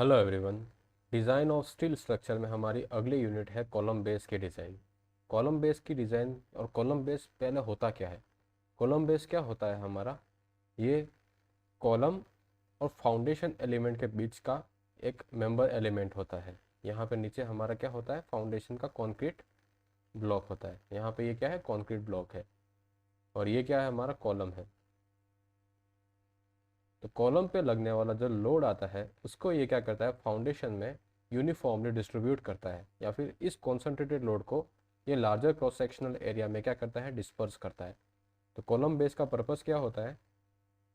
Hello everyone. Design of steel structure में हमारी अगली यूनिट है कॉलम बेस की डिज़ाइन। कॉलम बेस की डिज़ाइन और कॉलम बेस पहले होता क्या है? कॉलम बेस क्या होता है हमारा? ये कॉलम और फाउंडेशन एलिमेंट के बीच का एक मेंबर एलिमेंट होता है। यहाँ पे नीचे हमारा क्या होता है? फाउंडेशन का कंक्रीट ब्लॉक होता है। यहाँ पे ये क्या है? कंक्रीट ब्लॉक है। और ये क्या है? हमारा कॉलम है। तो कॉलम पे लगने वाला जो लोड आता है उसको ये क्या करता है? फाउंडेशन में यूनिफॉर्मली डिस्ट्रीब्यूट करता है, या फिर इस कॉन्सेंट्रेटेड लोड को ये लार्जर क्रॉस सेक्शनल एरिया में क्या करता है? डिस्पर्स करता है। तो कॉलम बेस का पर्पस क्या होता है?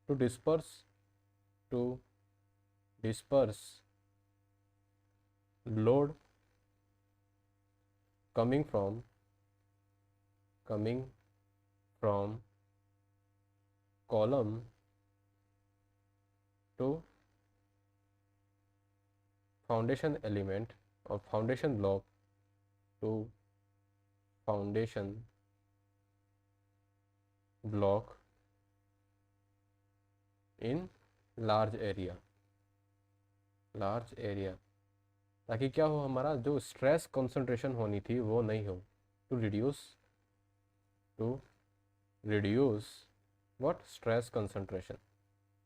To disperse to disperse load coming from column to foundation element और foundation block to foundation block in large area, ताकि क्या हो? हमारा जो स्ट्रेस कंसंट्रेशन होनी थी वो नहीं हो। To to reduce what? Stress concentration.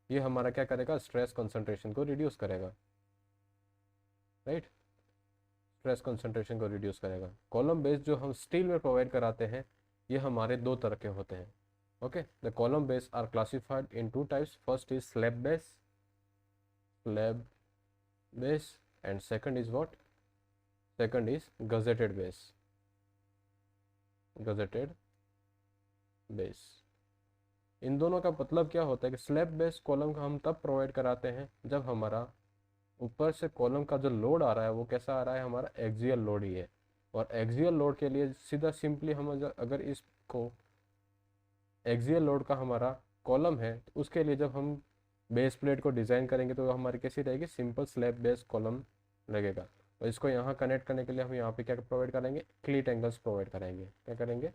ये हमारा क्या करेगा? स्ट्रेस कंसंट्रेशन को रिड्यूस करेगा, राइट? स्ट्रेस कंसंट्रेशन को रिड्यूस करेगा। कॉलम बेस जो हम स्टील में प्रोवाइड कराते हैं ये हमारे दो तरह के होते हैं। Okay, the column base are classified in two types. First is slab base and second is what? Second is gusseted base. इन दोनों का मतलब क्या होता है कि स्लैब बेस कॉलम का हम तब प्रोवाइड कराते हैं जब हमारा ऊपर से कॉलम का जो लोड आ रहा है वो कैसा आ रहा है? हमारा एक्सियल लोड ही है। और एक्सियल लोड के लिए सीधा सिंपली हम अगर इसको एक्सियल लोड का हमारा कॉलम है तो उसके लिए जब हम बेस प्लेट को डिज़ाइन करेंगे तो हमारी कैसी रहेगी? सिंपल स्लैब बेस कॉलम लगेगा। और इसको यहाँ कनेक्ट करने के लिए हम यहाँ पे क्या प्रोवाइड करेंगे? क्लीट एंगल्स प्रोवाइड करेंगे। क्या करेंगे?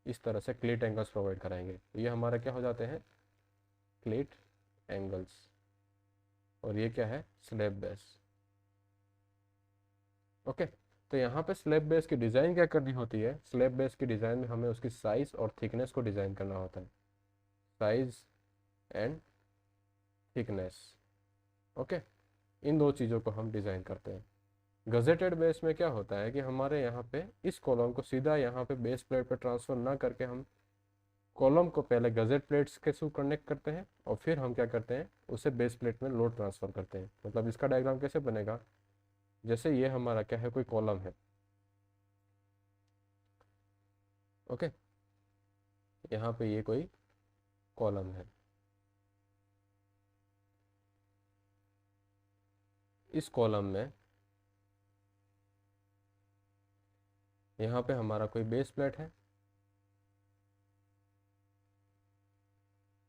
इस तरह से क्लीट एंगल्स प्रोवाइड कराएंगे। तो ये हमारा क्या हो जाते हैं? क्लीट एंगल्स। और ये क्या है? Slab base. ओके, तो यहाँ पे स्लैब बेस की डिज़ाइन क्या करनी होती है? स्लैब बेस की डिज़ाइन में हमें उसकी साइज और थिकनेस को डिज़ाइन करना होता है। Size and thickness. ओके, इन दो चीज़ों को हम डिज़ाइन करते हैं। गजेटेड बेस में क्या होता है कि हमारे यहाँ पे इस कॉलम को सीधा यहाँ पे बेस प्लेट पे ट्रांसफ़र ना करके हम कॉलम को पहले गजेट प्लेट्स के थ्रू कनेक्ट करते हैं और फिर हम क्या करते हैं? उसे बेस प्लेट में लोड ट्रांसफ़र करते हैं। मतलब इसका डायग्राम कैसे बनेगा? जैसे ये हमारा क्या है? कोई कॉलम है। ओके, यहाँ पे ये कोई कॉलम है। इस कॉलम में यहाँ पे हमारा कोई बेस प्लेट है।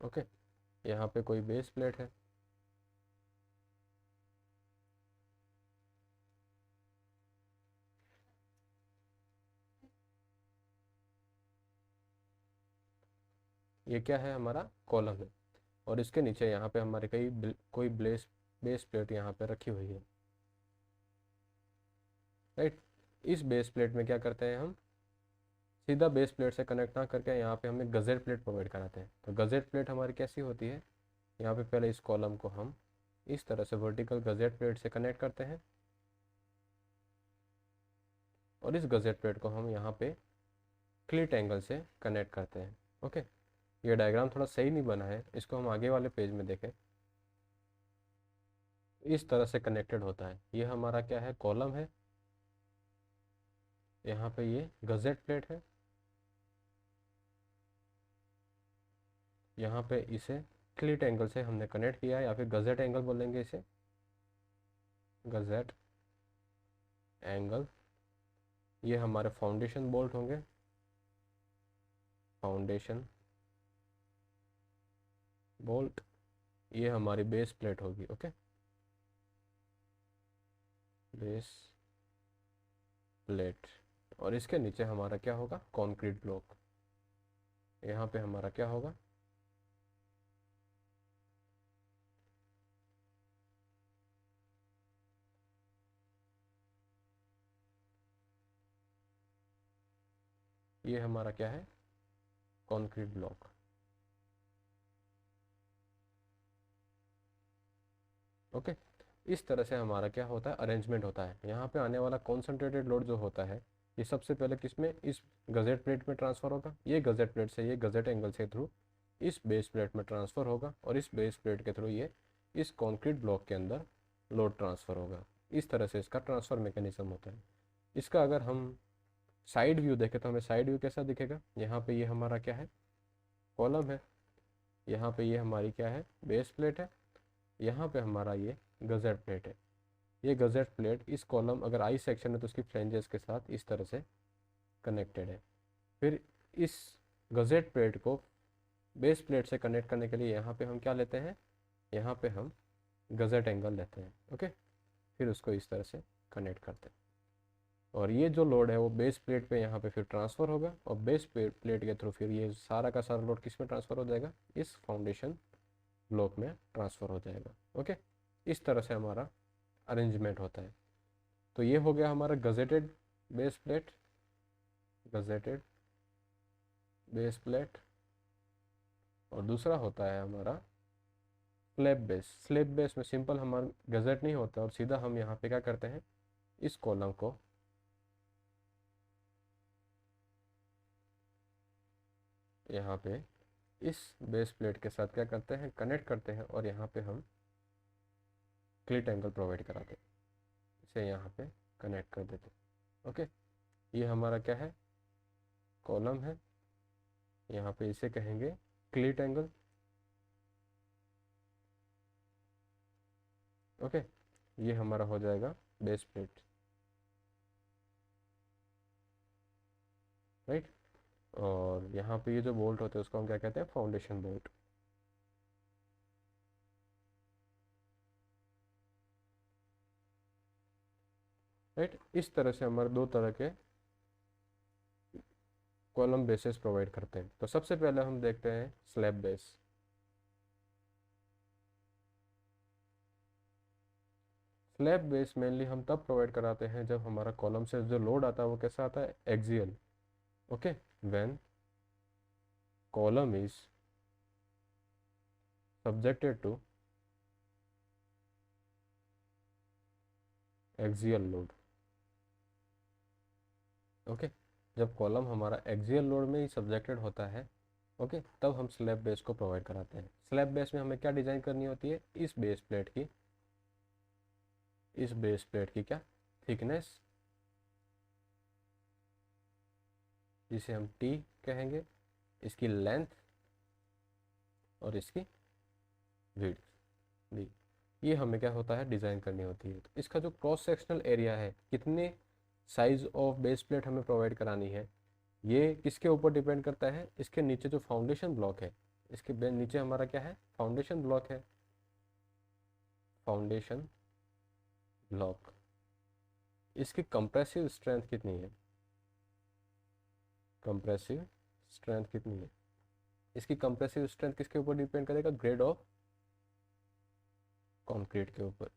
ओके, यहाँ पे कोई बेस प्लेट है। ये क्या है? हमारा कॉलम है। और इसके नीचे यहाँ पे हमारे कोई बेस प्लेट यहाँ पे रखी हुई है, राइट? इस बेस प्लेट में क्या करते हैं? हम सीधा बेस प्लेट से कनेक्ट ना करके यहाँ पे हमें गजेट प्लेट प्रोवाइड कराते हैं। तो गजेट प्लेट हमारी कैसी होती है? यहाँ पे पहले इस कॉलम को हम इस तरह से वर्टिकल गजेट प्लेट से कनेक्ट करते हैं और इस गजेट प्लेट को हम यहाँ पे क्लीट एंगल से कनेक्ट करते हैं। ओके, ये डायग्राम थोड़ा सही नहीं बना है, इसको हम आगे वाले पेज में देखें। इस तरह से कनेक्टेड होता है। ये हमारा क्या है? कॉलम है। यहाँ पे ये गजेट प्लेट है। यहाँ पे इसे क्लीट एंगल से हमने कनेक्ट किया है, या फिर गजेट एंगल बोलेंगे इसे, गजेट एंगल। ये हमारे फाउंडेशन बोल्ट होंगे, फाउंडेशन बोल्ट। ये हमारी बेस प्लेट होगी। Okay, base plate. और इसके नीचे हमारा क्या होगा? Concrete block. यहाँ पे हमारा क्या होगा? ये हमारा क्या है, कंक्रीट ब्लॉक। ओके, इस तरह से हमारा क्या होता है, अरेंजमेंट होता है। यहाँ पे आने वाला कॉन्सेंट्रेटेड लोड जो होता है ये सबसे पहले किस में, इस गजेट प्लेट में ट्रांसफर होगा। ये गजेट प्लेट से, ये गजेट एंगल से थ्रू इस बेस प्लेट में ट्रांसफर होगा, और इस बेस प्लेट के थ्रू ये इस कंक्रीट ब्लॉक के अंदर लोड ट्रांसफर होगा। इस तरह से इसका ट्रांसफर मैकेनिज्म होता है। इसका अगर हम साइड व्यू देखें तो हमें साइड व्यू कैसा दिखेगा, यहाँ पे ये हमारा क्या है, कॉलम है, यहाँ पे ये हमारी क्या है, बेस प्लेट है, यहाँ पे हमारा ये गजेट प्लेट है। ये गजेट प्लेट इस कॉलम अगर आई सेक्शन है तो उसकी फ्लैंजेस के साथ इस तरह से कनेक्टेड है। फिर इस गजेट प्लेट को बेस प्लेट से कनेक्ट करने के लिए यहाँ पे हम क्या लेते हैं, यहाँ पे हम गजेट एंगल लेते हैं। ओके, फिर उसको इस तरह से कनेक्ट करते हैं, और ये जो लोड है वो बेस प्लेट पे यहाँ पे फिर ट्रांसफ़र होगा, और बेस प्लेट के थ्रू फिर ये सारा का सारा लोड किस में ट्रांसफ़र हो जाएगा, इस फाउंडेशन ब्लॉक में ट्रांसफ़र हो जाएगा। ओके, इस तरह से हमारा अरेंजमेंट होता है। तो ये हो गया हमारा gazetted base plate, gazetted base plate. और दूसरा होता है हमारा स्लैब बेस। स्लैब बेस में सिंपल हमारा गजेट नहीं होता, और सीधा हम यहाँ पे क्या करते हैं, इस कॉलम को यहाँ पे इस बेस प्लेट के साथ क्या करते हैं, कनेक्ट करते हैं, और यहाँ पे हम क्लिट एंगल प्रोवाइड कराते हैं, इसे यहाँ पे कनेक्ट कर देते हैं। ओके, ये हमारा क्या है, कॉलम है, यहाँ पे इसे कहेंगे क्लिट एंगल। ओके, ये हमारा हो जाएगा बेस प्लेट, राइट। और यहाँ पे ये जो बोल्ट होते हैं उसको हम क्या कहते हैं, फाउंडेशन बोल्ट। राइट, इस तरह से हमारे दो तरह के कॉलम बेसेस प्रोवाइड करते हैं। तो सबसे पहले हम देखते हैं slab base. Slab base mainly हम तब प्रोवाइड कराते हैं जब हमारा कॉलम से जो लोड आता है वो कैसा आता है, axial. Okay, when column is subjected to axial load. Okay, जब कॉलम हमारा एक्सियल लोड में ही सब्जेक्टेड होता है, ओके, तब हम स्लैब बेस को प्रोवाइड कराते हैं। स्लैब बेस में हमें क्या डिज़ाइन करनी होती है, इस बेस प्लेट की, इस बेस प्लेट की क्या थिकनेस, जिसे हम टी कहेंगे, इसकी लेंथ और इसकी विड्थ भी, ये हमें क्या होता है, डिज़ाइन करनी होती है। तो इसका जो क्रॉस सेक्शनल एरिया है, कितने साइज ऑफ बेस प्लेट हमें प्रोवाइड करानी है, ये किसके ऊपर डिपेंड करता है, इसके नीचे जो फाउंडेशन ब्लॉक है, इसके नीचे हमारा क्या है, फाउंडेशन ब्लॉक है, फाउंडेशन ब्लॉक, इसकी कंप्रेसिव स्ट्रेंथ कितनी है, कंप्रेसिव स्ट्रेंथ कितनी है, इसकी कंप्रेसिव स्ट्रेंथ किसके ऊपर डिपेंड करेगा, ग्रेड ऑफ कंक्रीट के ऊपर।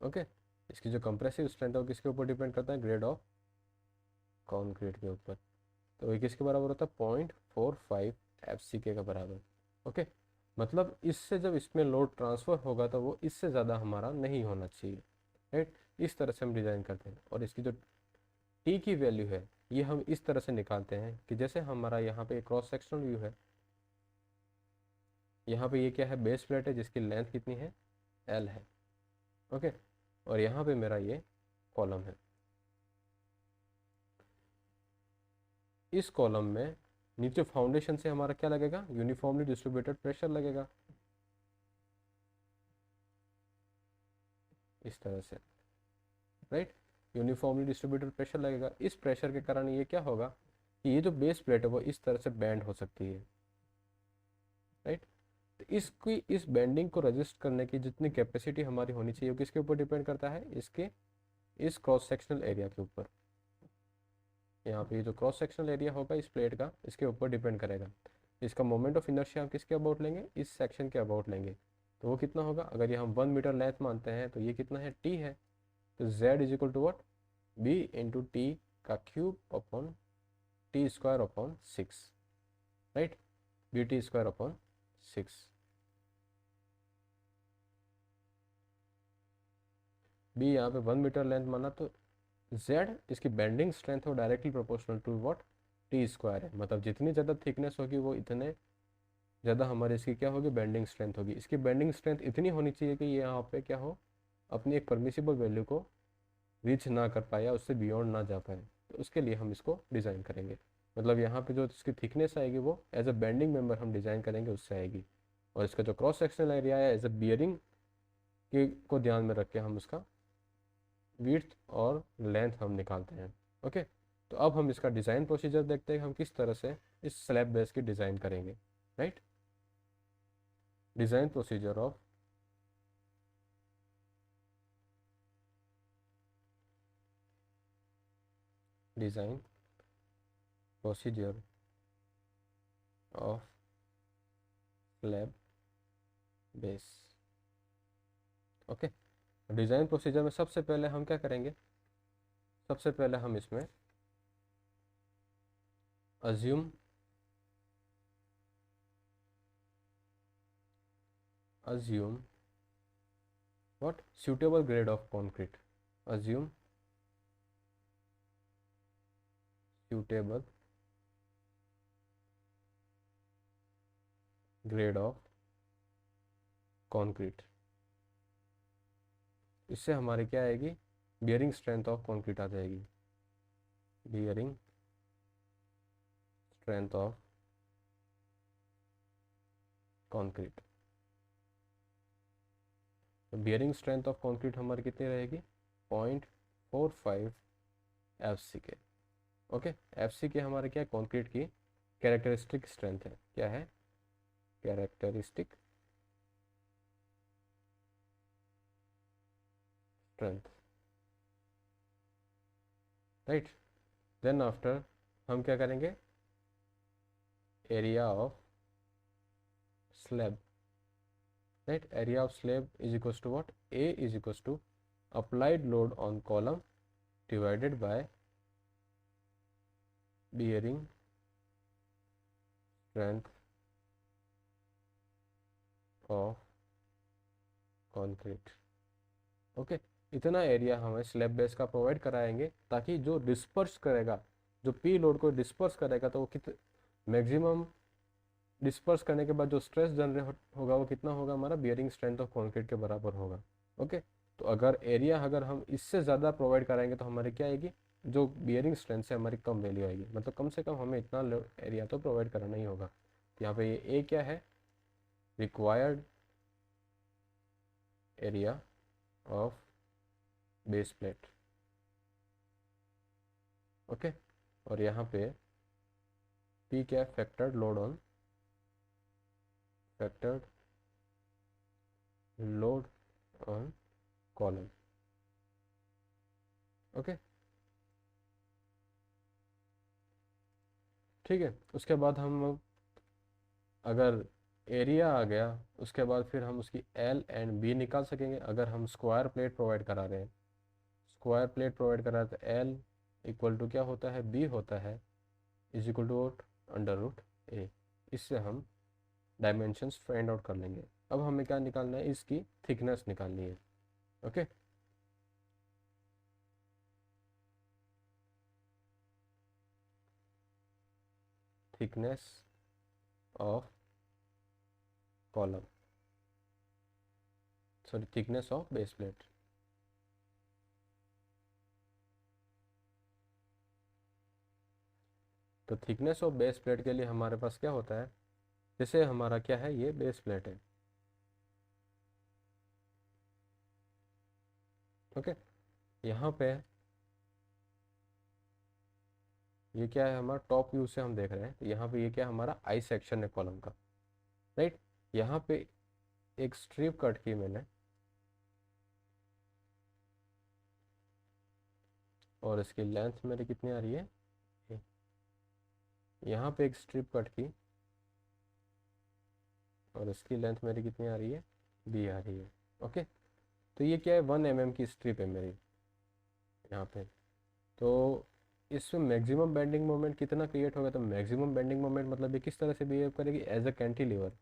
ओके, इसकी जो कंप्रेसिव स्ट्रेंथ है वो किसके ऊपर डिपेंड करता है, ग्रेड ऑफ कंक्रीट के ऊपर। तो ये किसके बराबर होता है, 0.45 FCK का बराबर। ओके, मतलब इससे जब इसमें लोड ट्रांसफ़र होगा तो वो इससे ज़्यादा हमारा नहीं होना चाहिए, राइट। इस तरह से हम डिज़ाइन करते हैं। और इसकी जो टी की वैल्यू है ये हम इस तरह से निकालते हैं कि जैसे हमारा यहाँ पे क्रॉस सेक्शनल व्यू है, यहाँ पे ये क्या है, बेस प्लेट है जिसकी लेंथ कितनी है, L है। ओके, और यहाँ पे मेरा ये कॉलम है। इस कॉलम में नीचे फाउंडेशन से हमारा क्या लगेगा, यूनिफॉर्मली डिस्ट्रीब्यूटेड प्रेशर लगेगा, इस तरह से, राइट। यूनिफॉर्मली डिस्ट्रीब्यूटेड प्रेशर लगेगा। इस प्रेशर के कारण ये क्या होगा कि ये जो बेस प्लेट है वो इस तरह से बेंड हो सकती है, राइट। तो इसकी इस बेंडिंग को रजिस्ट करने की जितनी कैपेसिटी हमारी होनी चाहिए वो किसके ऊपर डिपेंड करता है, इसके इस क्रॉस सेक्शनल एरिया के ऊपर। यहाँ पे जो क्रॉस सेक्शनल एरिया होगा इस प्लेट का, इसके ऊपर डिपेंड करेगा। इसका मोमेंट ऑफ इनर्शिया हम किसके अबाउट लेंगे, इस सेक्शन के अबाउट लेंगे। तो वो कितना होगा, अगर ये हम 1 मीटर लेंथ मानते हैं तो ये कितना है, टी है। तो z is equal to what, B into T का cube upon T square upon 6, right, B T square upon 6। B यहाँ पे 1 मीटर लेंथ माना, तो z इसकी बेंडिंग स्ट्रेंथ हो directly proportional to what, T square है। मतलब जितनी ज़्यादा थिकनेस होगी वो इतने ज़्यादा हमारे इसकी क्या होगी, बेंडिंग स्ट्रेंथ होगी। इसकी बेंडिंग स्ट्रेंथ इतनी होनी चाहिए कि ये यहाँ पे क्या हो, अपनी एक परमिसिबल वैल्यू को रीच ना कर पाए या उससे बियॉन्ड ना जा पाए। तो उसके लिए हम इसको डिज़ाइन करेंगे। मतलब यहाँ पे जो इसकी थिकनेस आएगी वो एज अ बेंडिंग मेंबर हम डिज़ाइन करेंगे, उससे आएगी। और इसका जो क्रॉस सेक्शनल एरिया है एज अ बियरिंग के को ध्यान में रख के हम उसका विड्थ और लेंथ हम निकालते हैं। ओके, तो अब हम इसका डिज़ाइन प्रोसीजर देखते हैं, हम किस तरह से इस स्लैब बेस की डिज़ाइन करेंगे, right. Design procedure of design procedure of slab base. Okay, design procedure में सबसे पहले हम क्या करेंगे, सबसे पहले हम इसमें assume what suitable grade of concrete, assume suitable grade of concrete। इससे हमारे क्या आएगी, बियरिंग स्ट्रेंथ ऑफ कंक्रीट आ जाएगी, बियरिंग स्ट्रेंथ ऑफ कंक्रीट। तो बियरिंग स्ट्रेंथ ऑफ कंक्रीट हमारी कितनी रहेगी, 0.45 FCK। ओके, FCK हमारे क्या, कंक्रीट की कैरेक्टरिस्टिक स्ट्रेंथ है। क्या है, characteristic strength, right. Then after हम क्या करेंगे, area of slab, right, area of slab is equals to what, A is equals to applied load on column divided by bearing strength of concrete। Okay, इतना area हमें slab base का provide कराएंगे ताकि जो disperse करेगा, जो P load को disperse करेगा, तो वो मैक्सिमम डिस्पर्स करने के बाद जो स्ट्रेस जनरेट होगा वो कितना होगा, हमारा बियरिंग स्ट्रेंथ ऑफ कंक्रीट के बराबर होगा। ओके, तो अगर एरिया अगर हम इससे ज़्यादा प्रोवाइड कराएंगे तो हमारी क्या आएगी, जो बियरिंग स्ट्रेंथ से हमारी कम वैल्यू आएगी। मतलब कम से कम हमें इतना एरिया तो प्रोवाइड करना ही होगा। यहाँ पे ये ए क्या है, required area of base plate. Okay, और यहाँ पे पी क्या है, factored load on, factored load on column. Okay, ठीक है। उसके बाद हम अगर एरिया आ गया, उसके बाद फिर हम उसकी एल एंड बी निकाल सकेंगे। अगर हम स्क्वायर प्लेट प्रोवाइड करा रहे हैं, स्क्वायर प्लेट प्रोवाइड करा रहे, तो एल इक्वल टू क्या होता है, बी होता है, इज इक्वल टू √A। इससे हम डायमेंशंस फाइंड आउट कर लेंगे। अब हमें क्या निकालना है, इसकी थिकनेस निकालनी है। Okay, thickness of column, sorry, thickness of base plate. तो थिकनेस ऑफ बेस प्लेट के लिए हमारे पास क्या होता है, जैसे हमारा क्या है, ये बेस प्लेट है। ओके, यहाँ पे ये क्या है, हमारा टॉप व्यू से हम देख रहे हैं, तो यहाँ पे ये क्या है, हमारा आई सेक्शन है कॉलम का, राइट। यहाँ पे एक स्ट्रिप कट की मैंने, और इसकी लेंथ मेरी कितनी आ रही है, यहाँ पे एक स्ट्रिप कट की और इसकी लेंथ मेरी कितनी आ रही है, बी आ रही है। ओके, तो ये क्या है, 1 mm की स्ट्रिप है मेरी यहाँ पे। तो इसमें मैक्सिमम बेंडिंग मोमेंट कितना क्रिएट होगा, तो मैक्सिमम बेंडिंग मोमेंट मतलब ये किस तरह से बिहेव करेगी, एज अ कैंटिलीवर।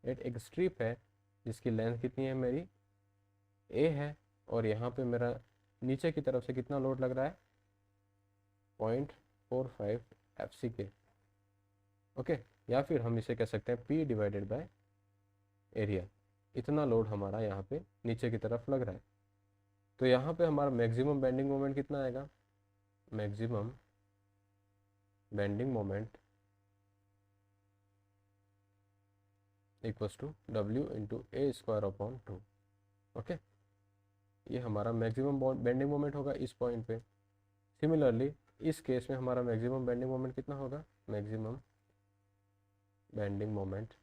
एक स्ट्रिप है जिसकी लेंथ कितनी है मेरी ए है, और यहाँ पे मेरा नीचे की तरफ से कितना लोड लग रहा है 0.45 FCK। ओके, या फिर हम इसे कह सकते हैं P डिवाइडेड बाय एरिया। इतना लोड हमारा यहाँ पे नीचे की तरफ लग रहा है। तो यहाँ पे हमारा मैक्सिमम बेंडिंग मोमेंट कितना आएगा, maximum bending moment equals to W into a square upon 2। Okay, ये हमारा मैक्सिमम बेंडिंग मोमेंट होगा इस पॉइंट पे। सिमिलरली इस केस में हमारा मैक्सिमम बेंडिंग मोमेंट कितना होगा, maximum bending moment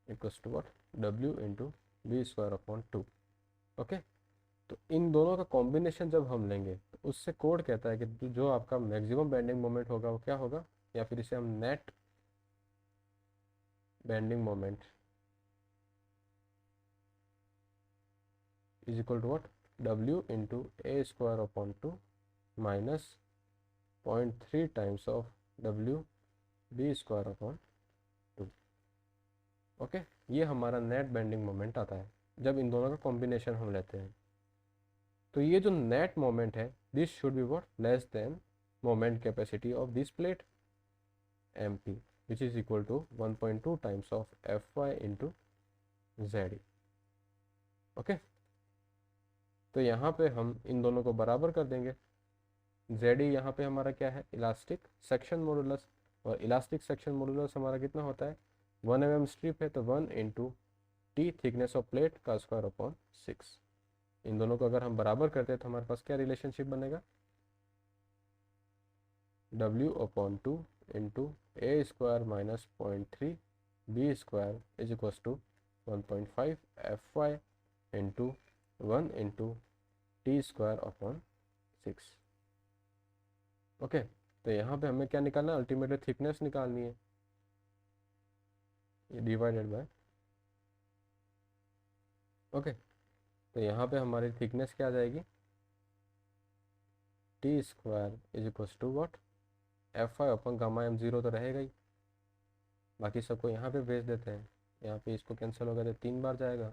equals to what, W into b square upon 2। Okay, तो इन दोनों का कॉम्बिनेशन जब हम लेंगे तो उससे कोड कहता है कि जो आपका मैक्सिमम बेंडिंग मोमेंट होगा वो क्या होगा, या फिर इसे हम net bending moment is equal to what, W into a square upon 2 minus 0.3 times of W b square upon 2। Okay, ये हमारा नेट बेंडिंग मोमेंट आता है जब इन दोनों का कॉम्बिनेशन हम लेते हैं। तो ये जो नेट मोमेंट है, this should be what, less than moment capacity of this plate MP, which is equal to 1.2 times of Fy into ZE। Okay, तो यहाँ पे हम इन दोनों को बराबर कर देंगे। ZE यहाँ पे हमारा क्या है, इलास्टिक सेक्शन मॉडुलस, और इलास्टिक सेक्शन मॉडुलस हमारा कितना होता है, 1 mm स्ट्रिप है तो 1 into T thickness of plate का स्क्वायर अपॉन 6। इन दोनों को अगर हम बराबर करते हैं तो हमारे पास क्या रिलेशनशिप बनेगा, W upon 2 into a square minus 0.3 b square is equal to 1.5 Fy into 1 into t square upon 6। Okay, तो यहाँ पे हमें क्या निकालना है, अल्टीमेटली थिकनेस निकालनी है, ये डिवाइडेड बाय। ओके, तो यहाँ पे हमारी थिकनेस क्या आ जाएगी, t square is equal to what, Fy upon gamma m0 तो रहेगा ही, बाकी सबको यहाँ पे भेज देते हैं, यहाँ पे इसको कैंसिल होगा तो 3 बार जाएगा,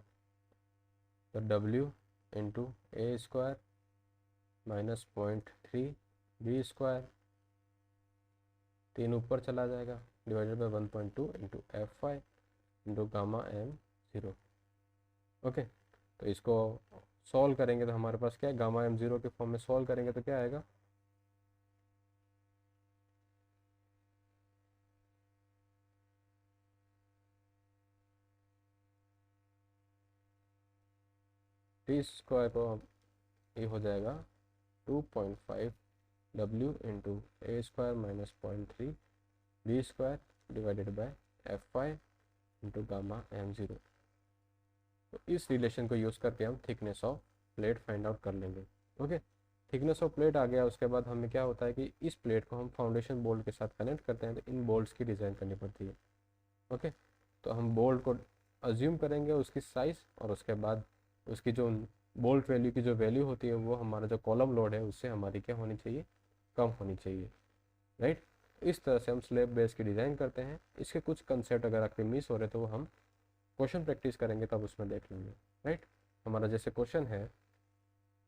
तो W into a square minus 0.3 b square, 3 ऊपर चला जाएगा, divided by 1.2 into Fy into gamma m0। Okay, तो इसको सॉल्व करेंगे तो हमारे पास क्या है, गामा m0 के फॉर्म में सॉल्व करेंगे तो क्या आएगा, टी स्क्वायर को ये हो जाएगा 2.5 W into a square minus 0.3 b square divided by Fy into gamma m0। तो इस रिलेशन को यूज़ करके हम thickness of plate find out कर लेंगे। ओके, थिकनेस ऑफ प्लेट आ गया, उसके बाद हमें क्या होता है कि इस प्लेट को हम फाउंडेशन बोल्ट के साथ कनेक्ट करते हैं, तो इन बोल्ट्स की डिज़ाइन करनी पड़ती है। ओके, तो हम बोल्ट को अज्यूम करेंगे उसकी साइज़, और उसके बाद उसकी जो बोल्ट वैल्यू की जो वैल्यू होती है वो हमारा जो कॉलम लोड है उससे हमारी क्या होनी चाहिए, कम होनी चाहिए, राइट। इस तरह से हम स्लैब बेस की डिज़ाइन करते हैं। इसके कुछ कंसेप्ट अगर आपके मिस हो रहे तो वो हम क्वेश्चन प्रैक्टिस करेंगे तब उसमें देख लेंगे, राइट। हमारा जैसे क्वेश्चन है